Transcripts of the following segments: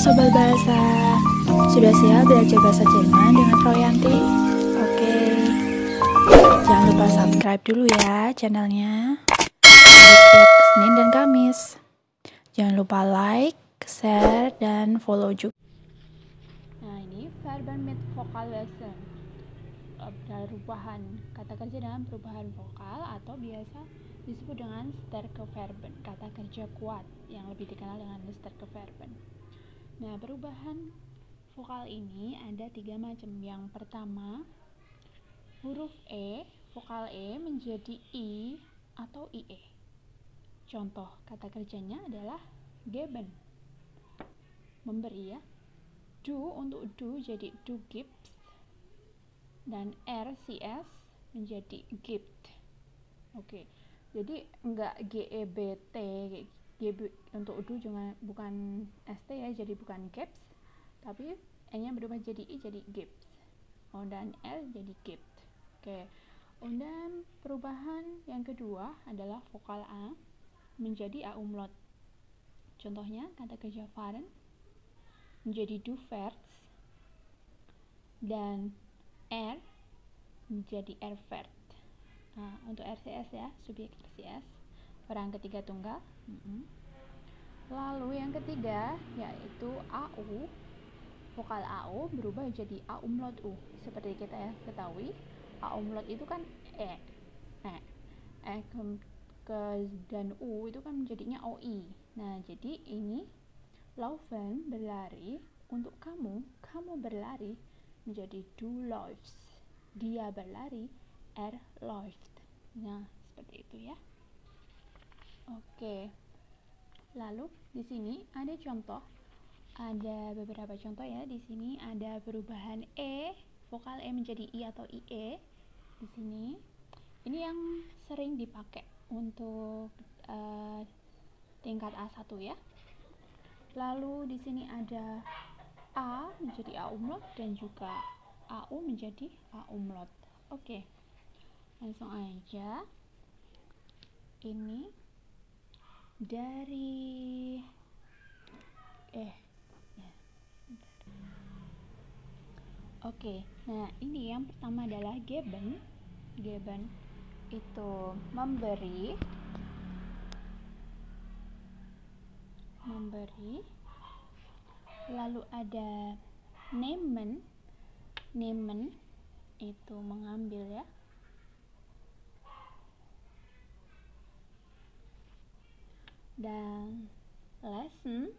Sobat Bahasa, sudah siap belajar bahasa Jerman dengan Royanti? Oke, jangan lupa subscribe dulu ya channelnya di setiap Senin dan Kamis. Jangan lupa like, share, dan follow juga. Nah, ini Verben mit Vokalwechsel, perubahan kata kerja dengan perubahan vokal atau biasa disebut dengan sterke Verben, kata kerja kuat yang lebih dikenal dengan sterke Verben. Nah, perubahan vokal ini ada 3 macam. Yang pertama, huruf E, vokal E menjadi I atau IE. Contoh kata kerjanya adalah geben, memberi ya. Du untuk du jadi du gibst, dan RCS menjadi gibt. Oke, jadi enggak GEBT, untuk du juga bukan ST ya, jadi bukan gips, tapi E-nya berubah jadi I jadi gips. Dan L jadi gipt. Oke. Dan perubahan yang kedua adalah vokal A menjadi A umlaut. Contohnya kata kerja fahren menjadi du fährst, dan R menjadi R fährt. Nah, untuk RCS ya, subjek RCS, orang ketiga tunggal. Lalu yang ketiga yaitu AU, vokal AU berubah jadi A umlaut U. Seperti kita ya ketahui, A umlaut itu kan dan U itu kan menjadinya OI. Nah, jadi ini laufen berlari, untuk kamu berlari menjadi du läufst, dia berlari läuft. Nah, seperti itu ya. Oke. Lalu di sini ada contoh, ada beberapa contoh ya. Di sini ada perubahan E, vokal E menjadi I atau IE. Di sini ini yang sering dipakai untuk tingkat A1 ya. Lalu di sini ada A menjadi A umlaut dan juga AU menjadi A umlaut. Oke. Langsung aja. Ini dari Oke. Nah, ini yang pertama adalah geben. Geben itu memberi. Lalu ada nehmen. Nehmen itu mengambil ya. Dan lesen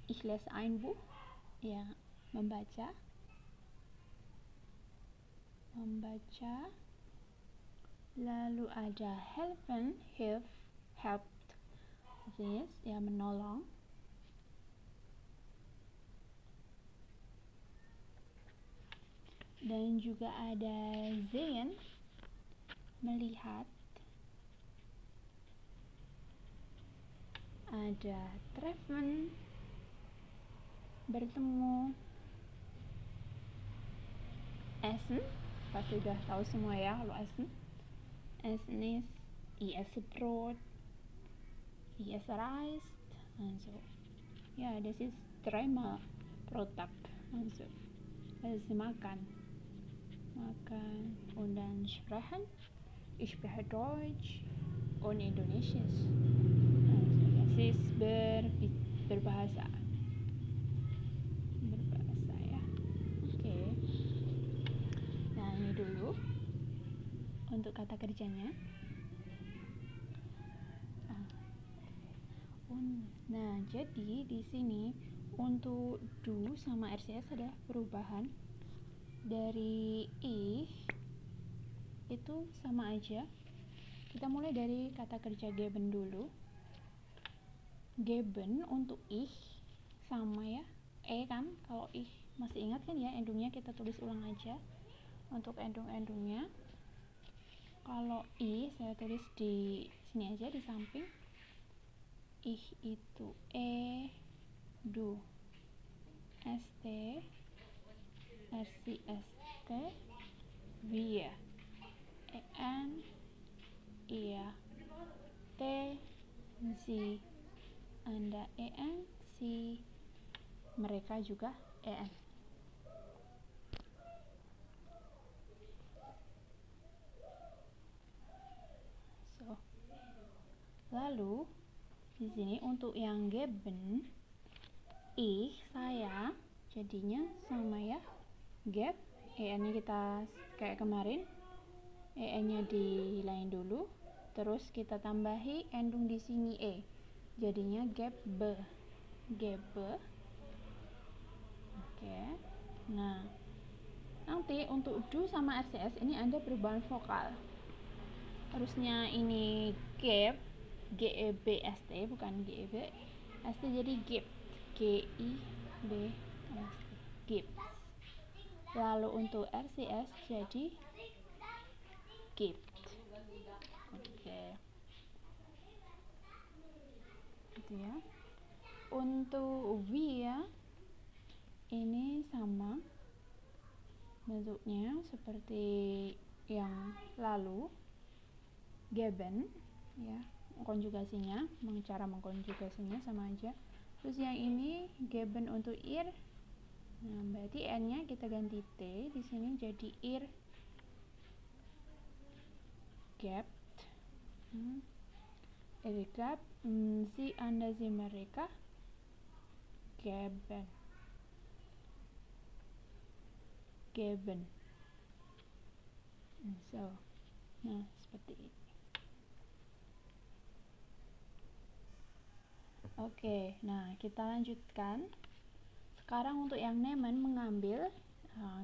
ich lese ein Buch, ya, membaca. Lalu ada helfen, helped, this ya, menolong. Dan juga ada sehen, melihat. Ada treffen, bertemu. Essen, pasti sudah tahu semua ya kalau Essen ist, ich esse Brot, ich esse Reis, also ja, das ist 3-mal pro Tag, also makan. Und dann sprechen, ich spreche Deutsch und Indonesisch, also das ist berbahasa ya. Oke. Nah, ini dulu untuk kata kerjanya. Nah, jadi di sini untuk du sama RCS ada perubahan. Dari I itu sama aja. Kita mulai dari kata kerja geben dulu. Geben untuk ich sama ya. E kan, kalau ich masih ingat kan ya, endungnya kita tulis ulang aja. Untuk endung-endungnya, kalau I saya tulis di sini aja di samping. Ich itu E, du, ST, RCST, wir, EN, ihr, T, Sie, Anda en, si mereka juga en. So, lalu di sini untuk yang geben, saya jadinya sama ya, gap, en-nya kita kayak kemarin, en-nya dilain dulu, terus kita tambahi endung di sini jadinya gebe. Oke. Nah, nanti untuk du sama RCS ini Anda perubahan vokal. Harusnya ini gap, GEBST bukan GEB ST, jadi gip, GIB gip. Lalu untuk RCS jadi gip. Oke. Gitu ya. Untuk V ya, ini sama bentuknya seperti yang lalu, geben ya, konjugasinya, cara mengkonjugasinya sama aja. Terus yang ini geben untuk ir, nah berarti n-nya kita ganti t, di sini jadi ir gapt. Gap, si Anda si mereka geben. So, nah seperti ini. Oke, nah kita lanjutkan. Sekarang untuk yang nemen mengambil,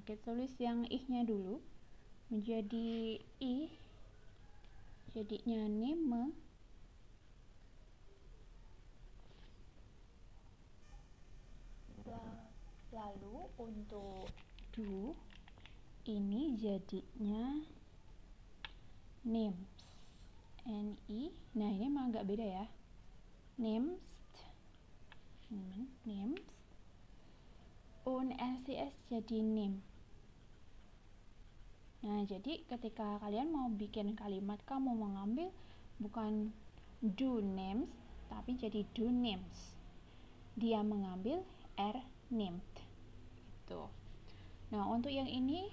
kita tulis yang ih-nya dulu menjadi ih, jadinya neme. Lalu untuk du ini jadinya nems, ni. Nah ini emang agak beda ya, nems, un RCS jadi nem. Nah jadi ketika kalian mau bikin kalimat, kamu mengambil bukan do names tapi jadi do names, dia mengambil r named gitu. Nah untuk yang ini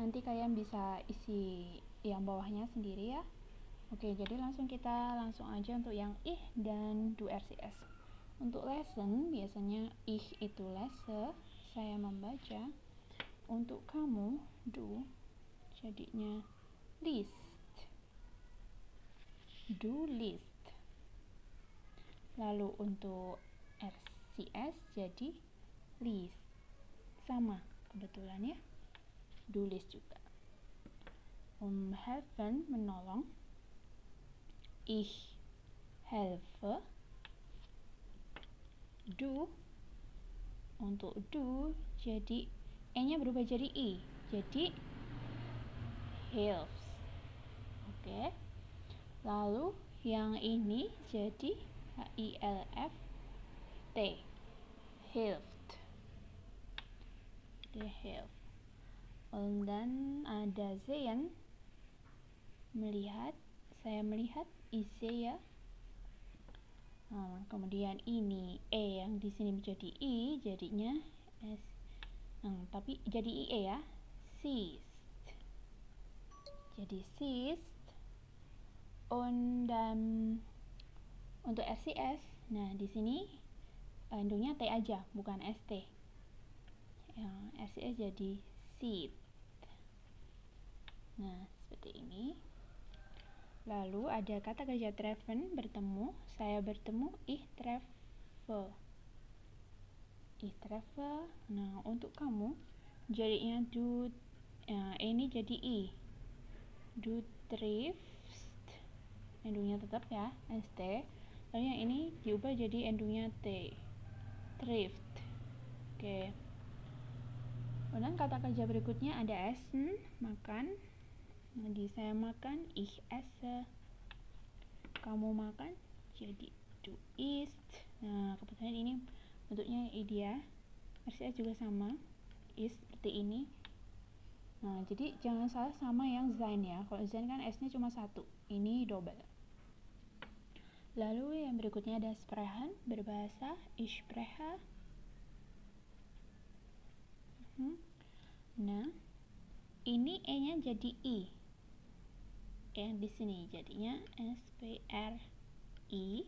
nanti kalian bisa isi yang bawahnya sendiri ya. Oke, jadi kita langsung aja untuk yang ih dan do RCS. Untuk lesson biasanya ih itu lese, saya membaca. Untuk kamu do jadinya list, do list. Lalu untuk RCS jadi list, sama kebetulan ya, do list juga. Helfen menolong, ich helfe. Do, untuk do jadi e-nya berubah jadi i, jadi helps. Oke. Lalu yang ini jadi HILFT, helped. The help. Dan ada sehen, melihat, saya melihat, ya. Nah, kemudian ini yang di sini menjadi i, jadinya s. Tapi jadi ie ya, seized. Jadi seized. Dan untuk RCS, nah di sini endungnya t aja, bukan st. RCS jadi seed. Nah seperti ini. Lalu ada kata kerja treffen, bertemu, saya bertemu, ich treffe. Nah untuk kamu jadinya du, ini jadi i, du triffst, endungnya tetap ya, st. Lalu yang ini diubah jadi endungnya t, trifft. Oke. Kemudian kata kerja berikutnya ada essen, makan. Jadi saya makan, ich esse. Kamu makan, jadi du isst. Nah kebetulan ini bentuknya dia, RCS juga sama, is seperti ini. Nah jadi jangan salah sama yang sein ya. Kalau sein kan s-nya cuma satu, ini double. Lalu yang berikutnya ada sprechen, berbahasa, ich spreche. Nah, ini E-nya jadi I. Yang di sini jadinya S P R I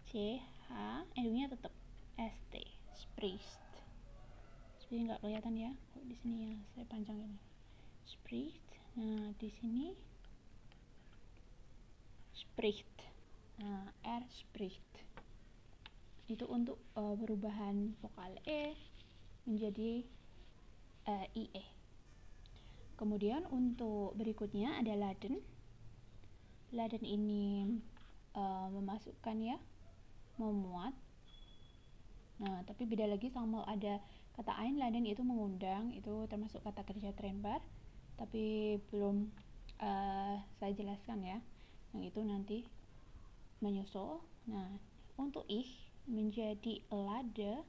C H, endingnya tetap S T, spricht. Jadi nggak kelihatan ya, kalau di sini ya saya panjangin. Spricht. Nah, di sini spricht. Nah, R spricht. Itu untuk perubahan vokal E menjadi IE. Kemudian untuk berikutnya ada laden. Laden ini memasukkan ya, memuat. Nah, tapi beda lagi sama ada kata einladen itu mengundang, itu termasuk kata kerja terembar. Tapi belum saya jelaskan ya. Yang itu nanti menyusul. Nah, untuk ich menjadi lade.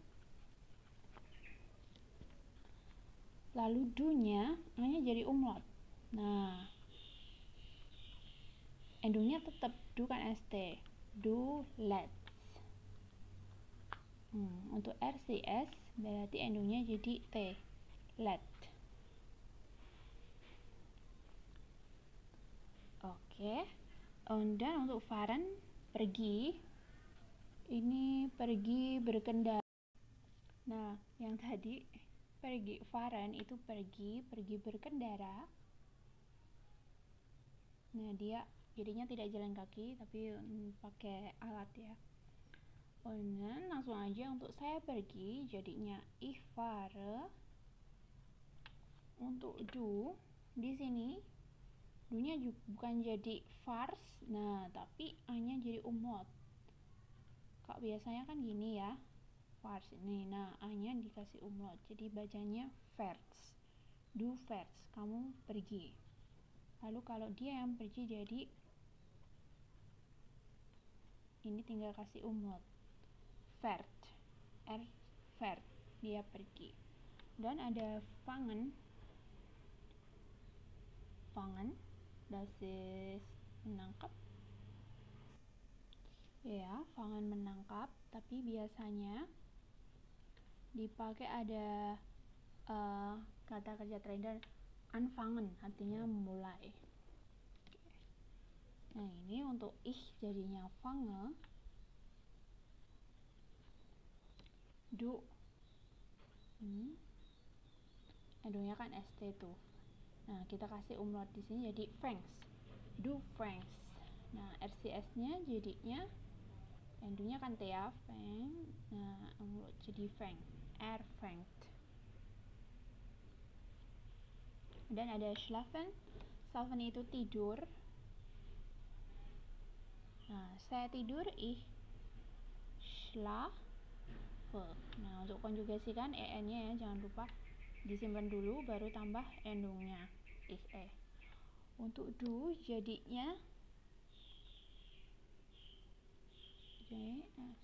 Lalu du-nya hanya jadi umlaut. Nah, endungnya tetap du kan st, du let's. Untuk RCS berarti endungnya jadi t, let. Oke. Dan untuk fahren, pergi, ini pergi berkendara. Nah, yang tadi pergi, fahren itu pergi berkendara. Nah, dia jadinya tidak jalan kaki tapi pakai alat ya. Dan langsung aja untuk saya pergi jadinya ich fahre. Untuk du di sini du-nya bukan jadi fars, nah tapi a-nya jadi umlaut. Kak biasanya kan gini ya, fars ini, nah a-nya dikasih umlaut jadi bacanya fährst. Du fährst, kamu pergi. Lalu kalau dia yang pergi jadi ini tinggal kasih umlaut, fährt, fährt, dia pergi. Dan ada fangen, das ist menangkap ya, fangen menangkap, tapi biasanya dipakai ada kata kerja trader anfangen, artinya memulai. Nah, ini untuk ich jadinya fange, du, endungnya kan st tuh. Nah, kita kasih umlaut di sini jadi fängst, du fängst. Nah, RCS-nya jadinya endungnya kan t ya, fäng. Nah, umlaut jadi fäng, fängt. Dan ada schlafen. Schlafen itu tidur. Nah, saya tidur, ich schlafe. Nah, untuk konjugasikan en-nya ya, jangan lupa disimpan dulu baru tambah endungnya, ich e. Untuk du jadinya JS.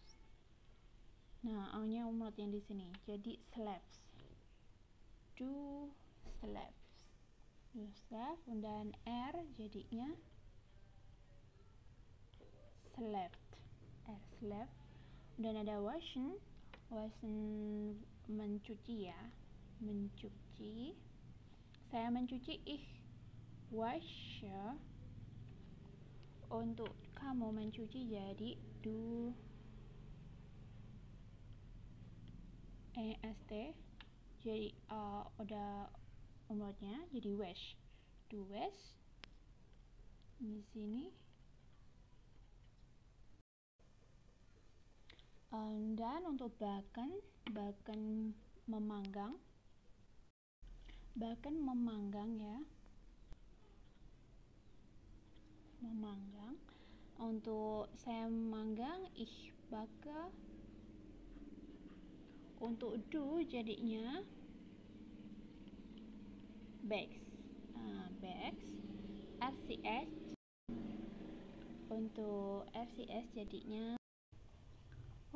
Nah, a-nya umlaut yang di sini. Jadi slaves. Du slaves. Du slaves dan r jadinya slept. R slept. Dan ada waschen. Waschen mencuci ya. Mencuci. Saya mencuci, ich wasche. Untuk kamu mencuci jadi du est. Jadi udah umlautnya jadi wash. Du wash. Di sini. Dan untuk baken memanggang. Baken memanggang ya. Memanggang. Untuk saya memanggang, ich bake. Untuk du jadinya bags. Bags. RCS. Untuk RCS jadinya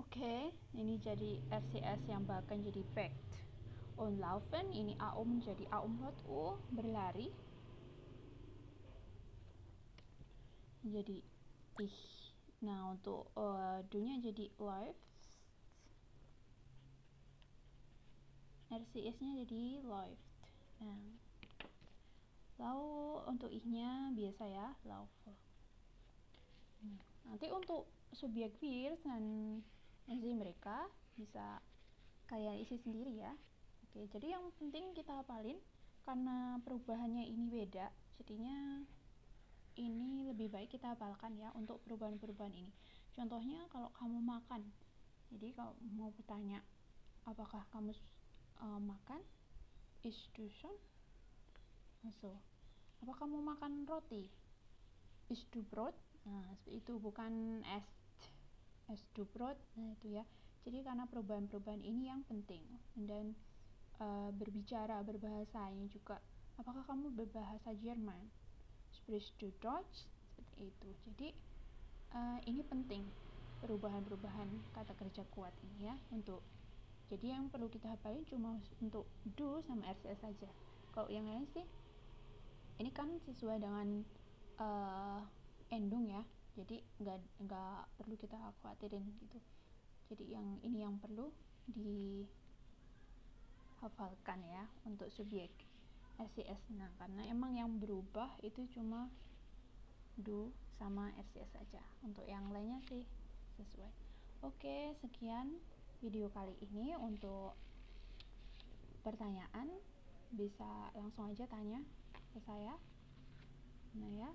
oke, ini jadi RCS yang bahkan jadi backed. Und laufen, ini jadi umlaut U, berlari. Jadi ich Nah, untuk do-nya jadi live, RCS-nya jadi live. Nah, lalu untuk I-nya biasa ya, love. Nanti untuk subjek verbs dan enzim mereka bisa kalian isi sendiri ya. Oke, jadi yang penting kita hafalin karena perubahannya ini beda, jadinya ini lebih baik kita hafalkan ya untuk perubahan-perubahan ini. Contohnya kalau kamu makan, jadi kalau mau bertanya apakah kamu makan, isst du schon? So, apa kamu makan roti, isst du Brot? Nah, seperti itu, bukan isst du Brot. Nah, itu ya. Jadi karena perubahan-perubahan ini yang penting. Dan berbicara, berbahasanya juga. Apakah kamu berbahasa Jerman? Sprichst du Deutsch? Seperti itu. Jadi ini penting, perubahan-perubahan kata kerja kuat ini ya. Jadi yang perlu kita hafalin cuma untuk do sama RCS saja. Kalau yang lain sih ini kan sesuai dengan endung ya, jadi nggak perlu kita khawatirin gitu. Jadi yang ini yang perlu dihafalkan ya untuk subjek RCS. Nah, karena emang yang berubah itu cuma do sama RCS saja, untuk yang lainnya sih sesuai. Oke, sekian video kali ini. Untuk pertanyaan bisa langsung aja tanya ke saya. Nah ya,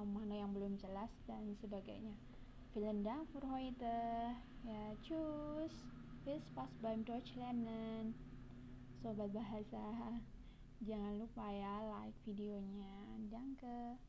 mana yang belum jelas dan sebagainya. Vielen Dank für heute. Ya, tschüss. Bis Spaß beim Deutsch lernen. Sobat bahasa, jangan lupa ya like videonya. Danke.